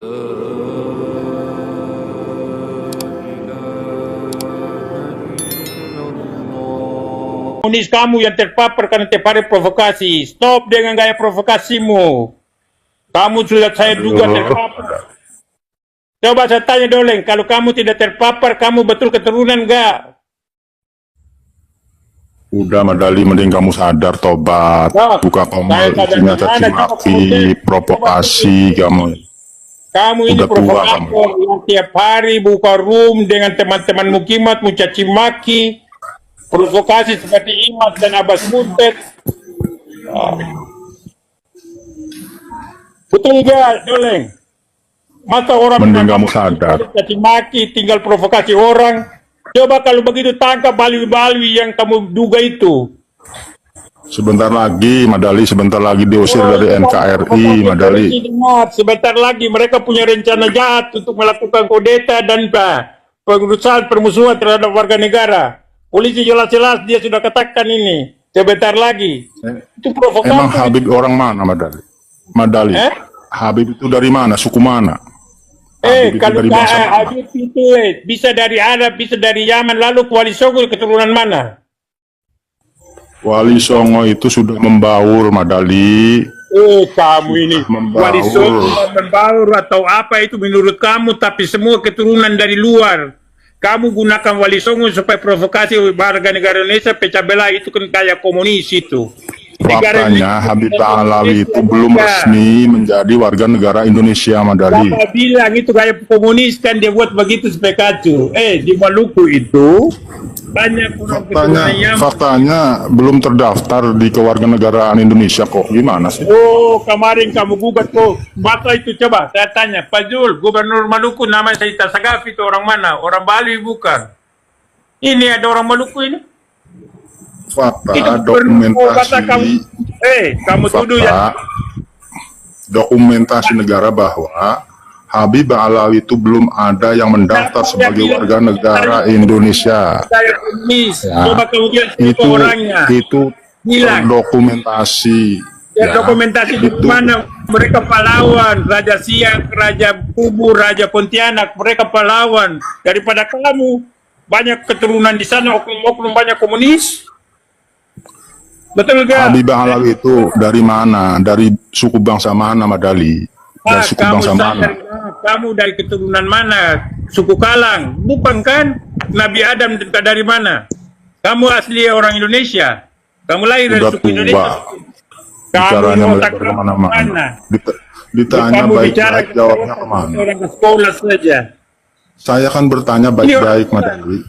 Komunis kamu yang terpapar karena tiap hari provokasi. Stop dengan gaya provokasimu. Kamu sudah saya duga terpapar. Coba saya tanya Doleng, kalau kamu tidak terpapar, kamu betul keturunan enggak? Udah Madali, mending kamu sadar, tobat. Nah, Buka kamu saya sadar isinya dari caci mana, maki, coba provokasi kamu. Kamu ini Udah tua kamu. provokator yang tiap hari buka room dengan teman-teman mukimat, mencaci maki, provokasi seperti Imas dan Abbas Munted. Betul enggak, Doleng? Masa orang Mending menangkap kamu sadar. caci maki, tinggal provokasi orang. Coba kalau begitu tangkap balwi-balwi yang kamu duga itu. Sebentar lagi Madali, sebentar lagi diusir dari NKRI Madali. Sebentar lagi mereka punya rencana jahat untuk melakukan kudeta dan pengurusan permusuhan terhadap warga negara. Polisi jelas-jelas dia sudah katakan ini. Sebentar lagi. Itu provokasi. Emang Habib orang mana Madali? Madali, Habib itu dari mana? Suku mana? Habib itu Kalau dari bangsa mana? Habib itu bisa dari Arab, bisa dari Yaman, lalu Wali Songo keturunan mana? Wali Songo itu sudah membaur Madali. Kamu ini Membaur. Wali Songo membaur atau apa itu menurut kamu, tapi semua keturunan dari luar. Kamu gunakan Wali Songo supaya provokasi warga negara Indonesia, pecah belah, itu kan kayak komunis itu. Faktanya Habib Alawi itu belum resmi menjadi warga negara Indonesia Madali. Siapa bilang itu kayak komunis, kan dia buat begitu supaya kacau. Di Maluku itu banyak orang keturunan Yaman. Faktanya belum terdaftar di kewarganegaraan Indonesia kok. Gimana sih? Kemarin kamu gugat kok. Maka itu coba saya tanya, Pak Jul, Gubernur Maluku namanya Saita Sagaf, itu orang mana? Orang Bali bukan? Ini ada orang Maluku ini? Fakta, dokumentasi, kamu tuduh ya? Dokumentasi negara bahwa Habib Alawi itu belum ada yang mendaftar sebagai warga negara Indonesia. Coba kamu bilang siapa orangnya. Itu dokumentasi. Dokumentasi di mana mereka pahlawan, Raja Siak, Raja Kubur, Raja Pontianak, mereka pahlawan. Daripada kamu banyak keturunan di sana, oknum-oknum banyak komunis. Betul gak? Habib Alawi itu dari mana? Dari suku bangsa mana Madali? Dari suku bangsa mana? Kamu dari keturunan mana? Suku Kalang, bukan kan? Nabi Adam dari mana? Kamu asli orang Indonesia. Kamu lahir dari suku Indonesia. Bicaranya melebar kemana-mana. Ditanya baik-baik, jawabnya kemana? Orang ke sekolah saja. Saya kan bertanya baik-baik Madali.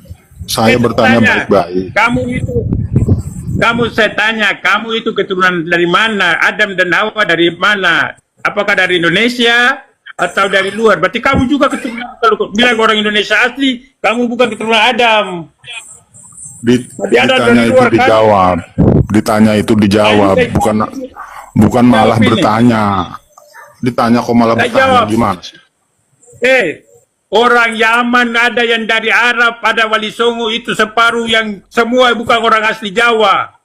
Saya bertanya baik-baik. Saya tanya, kamu itu keturunan dari mana? Adam dan Hawa dari mana? Apakah dari Indonesia atau dari luar? Berarti kamu juga keturunan, kalau bilang orang Indonesia asli, kamu bukan keturunan Adam. Ditanya itu dijawab. Ditanya itu dijawab, bukan malah bertanya. Ditanya kok malah bertanya, gimana sih? Orang Yaman ada yang dari Arab, ada Wali Songo, itu separuh yang semua bukan orang asli Jawa.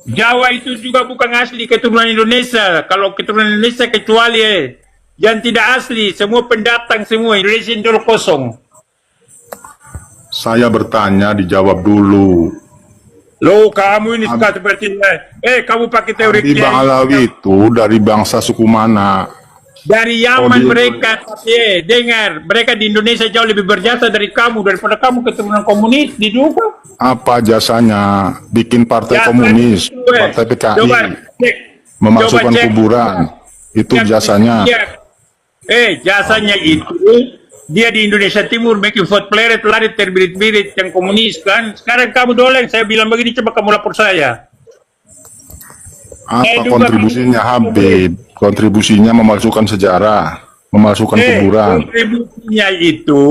Jawa itu juga bukan asli keturunan Indonesia. Kalau keturunan Indonesia kecuali yang tidak asli, semua pendatang semua, Indonesia itu kosong. Saya bertanya, dijawab dulu. Loh, kamu ini suka seperti kamu pakai teori Habib Alawi itu dari bangsa suku mana? Dari Yaman mereka, dengar, mereka di Indonesia jauh lebih berjasa dari kamu, daripada kamu keturunan komunis, diduga. Apa jasanya? Bikin partai komunis, partai PKI, memasukkan kuburan, itu jasanya. Jasanya itu, dia di Indonesia Timur, bikin vote player, lari terbirit-birit yang komunis kan. Sekarang kamu Doleng, saya bilang begini, coba kamu lapor saya. Apa kontribusinya Habib? Kontribusinya memalsukan sejarah, memalsukan kuburan. Kontribusinya itu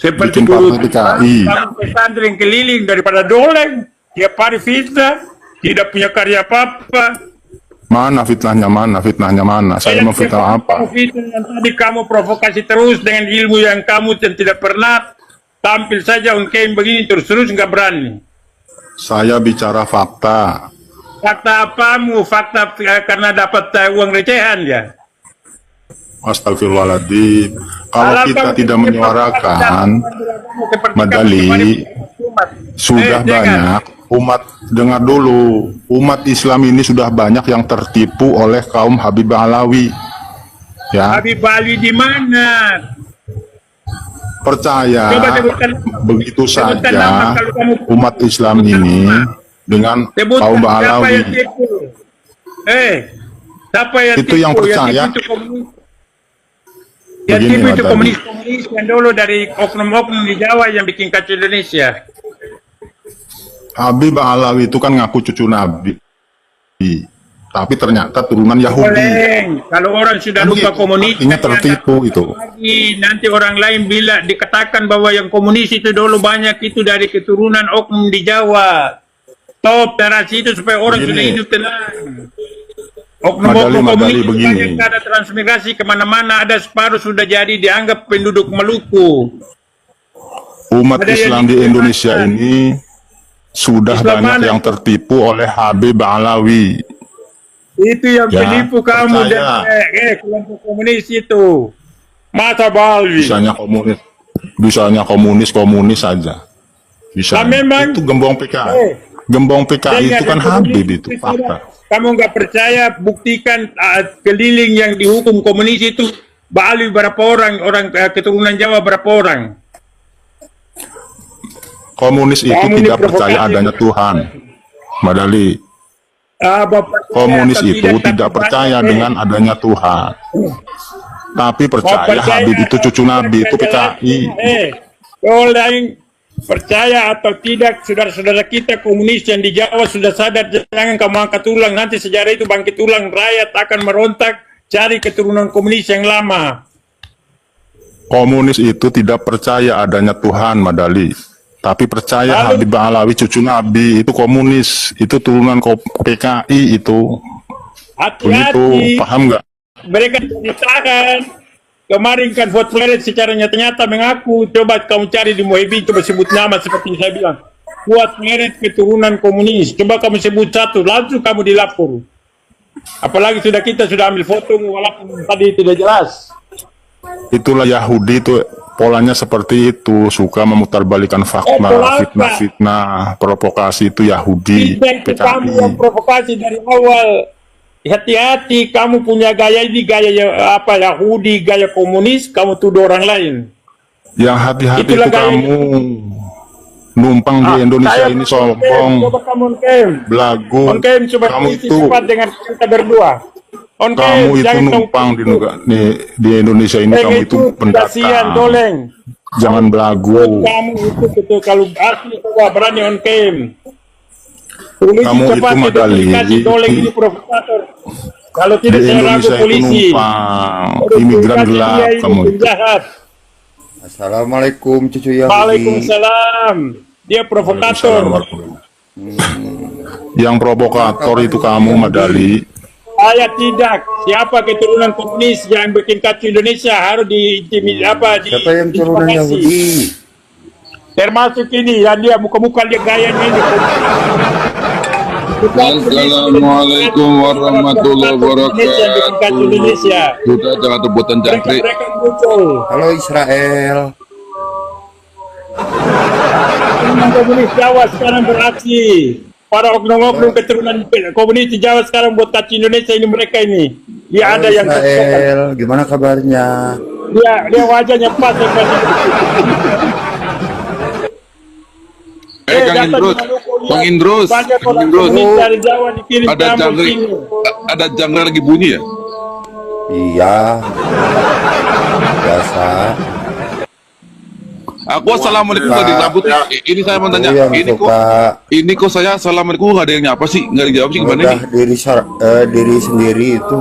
seperti bikin partai PKI. Pesantren keliling daripada Doleng, tiap hari fitnah, tidak punya karya apa-apa. Mana fitnahnya mana? Fitnahnya mana? Saya memfitnah apa? Tadi kamu provokasi terus dengan ilmu yang kamu tidak pernah tampil saja ungkain begini terus nggak berani. Saya bicara fakta. Fakta apamu? Fakta karena dapat uang recehan ya? Astagfirullahaladzim. Kalau kita tidak menyuarakan, Madali, sudah banyak umat, dengar dulu, umat Islam ini sudah banyak yang tertipu oleh kaum Habib Alawi. Ya, Habib Ali di mana? percaya Coba sebutkan, begitu sebutkan saja nama kalau kamu umat Islam ini dengan sebutkan kaum siapa Alawi. yang tipu. Siapa yang Itu tipu? yang percaya. Yang tipu itu komunis. Yang Begini, tipu itu Madali. komunis-komunis yang dulu dari oknum-oknum di Jawa yang bikin kacau Indonesia. Habib Alawi itu kan ngaku cucu Nabi, tapi ternyata turunan Yahudi. Boleh. Kalau orang sudah Kan lupa begitu, komunis, artinya tertipu itu. nanti orang lain bila dikatakan bahwa yang komunis itu dulu banyak itu dari keturunan oknum di Jawa. Top narasi itu supaya orang Begini. sudah hidup tenang. Madali, Oknum-oknum komunis itu begini. banyak ada transmigrasi kemana-mana, ada separuh sudah jadi dianggap penduduk Maluku. Umat Ada yang Islam di dikatakan. Indonesia ini sudah Islam banyak mana? yang tertipu oleh Habib Alawi. Itu yang Ya, penipu kamu percaya. dan kelompok komunis itu. Mata Balwi. Bisanya komunis saja. Bisa. Nah, memang- Itu gembong PKI. Eh, Gembong PKI itu Dengar kan yang komunis Habib itu fakta. Kamu nggak percaya, buktikan keliling yang dihukum komunis itu Bali berapa orang keturunan Jawa berapa orang? Komunis itu Kamu ini tidak percaya provokasi. adanya Tuhan. Madali, Bapak komunis atau itu tidak percaya dengan adanya Tuhan. Tapi Mau percaya Habib itu cucu Nabi, itu PKI. Orang percaya atau tidak, saudara-saudara kita komunis yang di Jawa sudah sadar, jangan kamu angkat ulang, nanti sejarah itu bangkit ulang, rakyat akan merontak cari keturunan komunis yang lama. Komunis itu tidak percaya adanya Tuhan, Madali. Tapi percaya Lalu- Habib Alawi cucu Nabi, itu komunis, itu turunan PKI itu. Begitu, Hati-hati, paham nggak? mereka ditahan. Kemarin kan vote Fred secara nyata-nyata mengaku, coba kamu cari di Muhyiddin, coba sebut nama seperti yang saya bilang. Buat meret keturunan komunis, coba kamu sebut satu, langsung kamu dilapor. Apalagi kita sudah ambil foto, walaupun tadi tidak jelas. Itulah Yahudi itu, polanya seperti itu, suka memutarbalikan fakta, pola apa? fitnah-fitnah, provokasi itu Yahudi, Tidak, itu kamu yang PKI. provokasi dari awal. Hati-hati, kamu punya gaya ini, gaya apa Yahudi, gaya komunis, kamu tuduh orang lain. Yang hati-hati itu Itulah gaya- kamu numpang di Indonesia Saya ini coba sombong, kamu on cam. belagu. On cam coba Kamu isi itu, cepat dengan kita berdua. On cam, kamu itu jangan numpang di di Indonesia ini, kamu itu kasihan pendatang. doleng. Jangan belagu. Kamu itu betul kalau asli coba berani on cam. Polisi Kamu cepat itu Madali. identifikasi doleng ini provokator. Kalau Di tidak saya ragu Indonesia itu polisi. numpang, imigran gelap Dia ini kamu itu. penjahat. Assalamualaikum cucu Yahudi. Waalaikumsalam. Dia provokator. Yang provokator itu kamu, Madali. Saya tidak. Siapa keturunan komunis yang bikin kacau Indonesia harus diintimidasi. Siapa yang turunan Yahudi? Termasuk ini yang dia muka-muka dia gayanya ini. Assalamualaikum warahmatullahi wabarakatuh. Indonesia. Sudah jangan rebutan jangkrik. Mereka muncul. Halo Israel. Keturunan komunis Jawa sekarang beraksi. Para oknum-oknum keturunan komunis di Jawa sekarang buat kacau Indonesia ini, mereka ini. Dia ada Halo yang Israel. Gimana kabarnya? dia wajahnya pas seperti Kang Indrus, Kang Indrus, banyak Kang orang Indrus. komunis dari Jawa dikirim Ada kamu jangkrik, sini. ada jangkrik lagi bunyi ya? Iya. Biasa. Aku assalamualaikum tadi rambut. Ini saya mau tanya, Aku yang ini suka kok saya assalamualaikum nggak ada yang nyapa sih, nggak dijawab sih gimana udah nih? diri sendiri itu.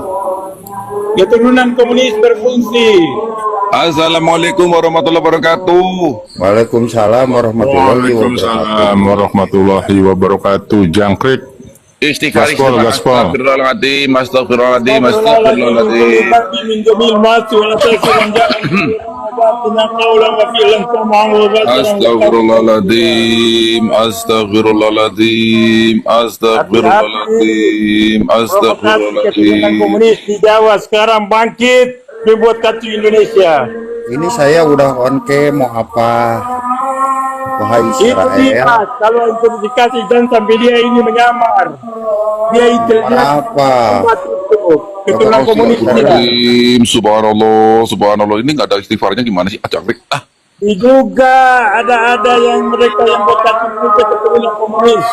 Keturunan komunis berfungsi. Assalamualaikum warahmatullahi wabarakatuh. Waalaikumsalam warahmatullahi wabarakatuh. Waalaikumsalam warahmatullahi wabarakatuh. Jangkrik. Istighfar, Gaspol, istighfar. gaspol. Astagfirullahaladzim, astagfirullahaladzim, astagfirullahaladzim. Astagfirullahaladzim, astagfirullahaladzim, astagfirullahaladzim, Keturunan astagfirullahaladzim. komunis di Jawa sekarang bangkit. dibuat kacau Indonesia. Ini saya udah on cam, mau apa? Wahai Itu dia, Israel, kalau itu dikasih dan sampai dia ini menyamar. Dia itu apa? keturunan komunis dia. Astagfirullahaladzim, subhanallah, subhanallah. Ini nggak ada istighfarnya gimana sih? Acakrik. Ah, Diduga ada yang mereka yang buat kacau juga keturunan komunis.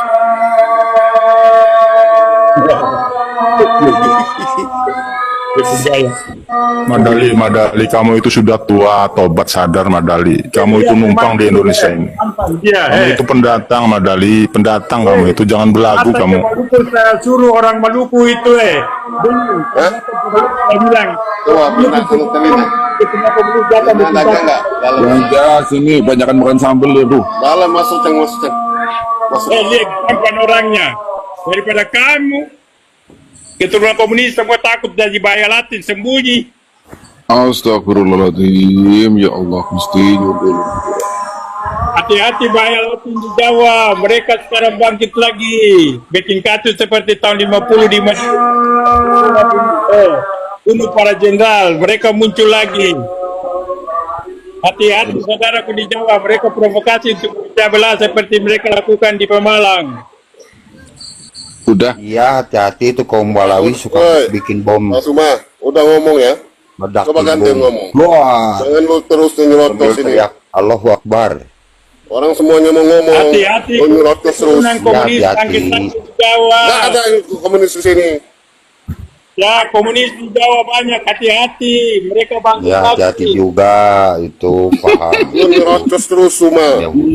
Madali, kamu itu sudah tua, tobat sadar Madali. Kamu itu numpang di Indonesia ini. Iya, Kamu itu pendatang Madali, pendatang kamu itu, jangan belagu Masa kamu. ke Maluku saya suruh orang Maluku itu dulu. Saya bilang, Coba pernah kamu terlihat? ya sini banyakan makan sambal ya tuh. Dalam masuk ceng masuk ceng. Masuk. lihat bukan orangnya. Daripada kamu keturunan komunis semua takut dari bahaya Latin sembunyi. Astagfirullahaladzim, ya Allah, mesti Hati-hati bahaya Latin di Jawa. Mereka sekarang bangkit lagi. Bikin kacau seperti tahun 50 di Madinah. Bunuh para jenderal. Mereka muncul lagi. Hati-hati saudaraku di Jawa. Mereka provokasi untuk pecah belah seperti mereka lakukan di Pemalang. udah. Iya, hati-hati itu kaum Balawi suka Woi. bikin bom, Mas Uma, udah ngomong ya. meledak Coba ganti ngomong. Wah, Jangan lu terus nyerocos sambil ini. teriak Allahu Akbar. Orang semuanya mau ngomong. Hati-hati. Lu nyerocos terus. Keturunan komunis hati-hati. bangkit lagi di Jawa. Nggak ada yang komunis di sini. Ya, komunis di Jawa banyak. Hati-hati. Mereka bangkit Ya, lagi. hati-hati juga itu paham. Lu nyerocos terus Uma.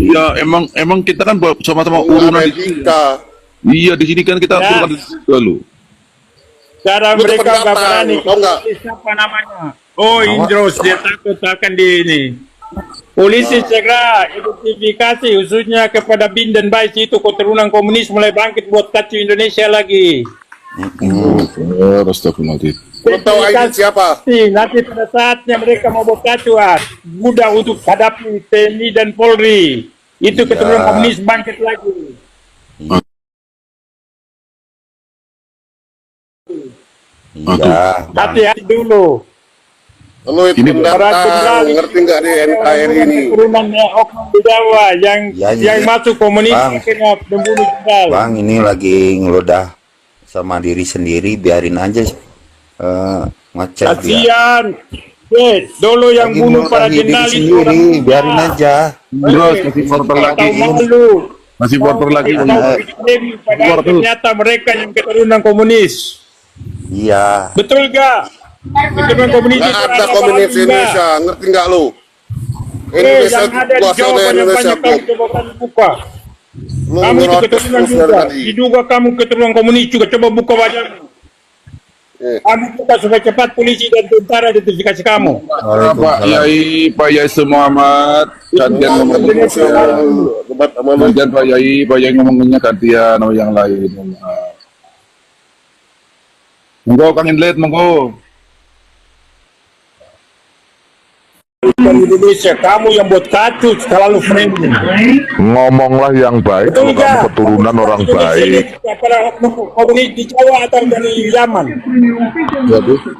Ya emang kita kan sama-sama Lu urunan di sini. Amerika. Iya, di sini kan kita Ya. urunan dulu. Sekarang Lu tuh mereka nggak pendatang, berani. tau nggak? Siapa namanya? Oh, Indros. Dia takut akan di ini. Polisi segera identifikasi khususnya kepada Bin dan Bais itu keturunan komunis mulai bangkit buat kacau Indonesia lagi. Astagfirullahaladzim. Lu tahu Aidit siapa? Nanti pada saatnya mereka mau buat kacau, mudah untuk hadapi TNI dan Polri. Itu keturunan komunis bangkit lagi. Iya, Hati-hati dulu. Lu itu Ini pendatang. Ngerti nggak di NKRI ini? Keturunannya oknum di Jawa yang Ya, yang iya. masuk komunis Bang. akhirnya membunuh jenderal. Bang, ini lagi ngeludah sama diri sendiri, biarin aja ngecek dia. Kasihan. Dulu yang Lagi bunuh para ngeludahi diri jenderal itu sendiri, orang muda. biarin aja. Terus kasih porter Nggak lagi. tahu malu. Masih porter lagi. Padahal ternyata mereka yang keturunan komunis. Iya, Betul gak? Keturunan komunis Nggak itu ada komunis Balawi, Indonesia. Ngerti nggak lu? nggak? Indonesia Yang ada di kuasa Jawa oleh Indonesia. banyak kamu coba kamu buka. Lu Kamu itu nyerocos keturunan terus juga. dari tadi. Diduga kamu keturunan komunis juga. Coba buka wajahmu. Kamu buka supaya cepat polisi dan tentara identifikasi kamu. Pak Yai Muhammad, gantian ngomongnya. Debat sama lu. Gantian Pak Yai ngomongnya gantian sama yang lain. Monggo Kang Inlet, monggo. Dari Indonesia, kamu yang buat kacau selalu friendly. Ngomonglah yang baik Betul kalau kamu nggak? keturunan orang baik. Para komunis di Jawa atau dari zaman.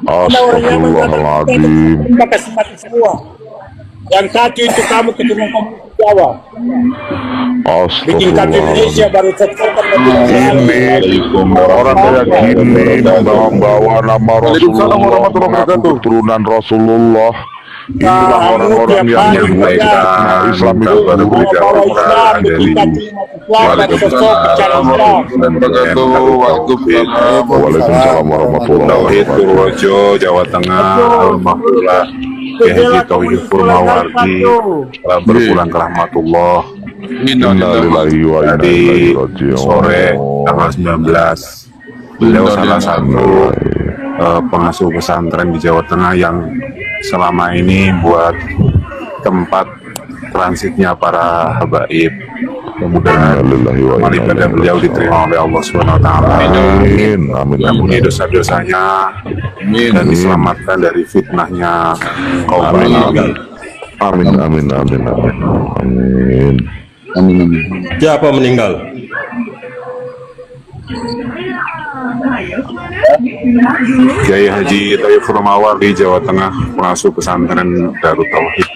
Ada orang yang Astagfirullahaladzim. kasih mati semua. Yang kacau itu kamu keturunan komunis di Jawa. Bikin kacau Indonesia Astagfirullahaladzim. baru setelkan Ini orang kayak gini membawa nama Waalaikumsalam Rasulullah, warahmatullahi mengaku wabarakatuh. keturunan Rasulullah. Inilah orang-orang yang menyampaikan Islam itu buruk. Waalaikumsalam warahmatullahi wabarakatuh. Purworejo, Jawa Tengah, alhamdulillah. Haji Tauhid Purnawardi telah berpulang ke rahmatullah Innalillahi wa inna tadi ilaihi raji'un. sore tanggal 19. Beliau salah satu pengasuh pesantren di Jawa Tengah yang selama ini buat tempat transitnya para habaib. Mudah-mudahan Innalillahi wa amal inna ibadah ilaihi beliau raji'un. diterima oleh Allah Subhanahu wa taala. Amin, amin, Ampuni amin. dosa-dosanya dan diselamatkan dari fitnahnya kaum Amin, Balawi. amin, amin, amin, amin, amin. Siapa meninggal? Kiai Haji Tayyib Furmawardi, Jawa Tengah, pengasuh pesantren Darut Tauhid.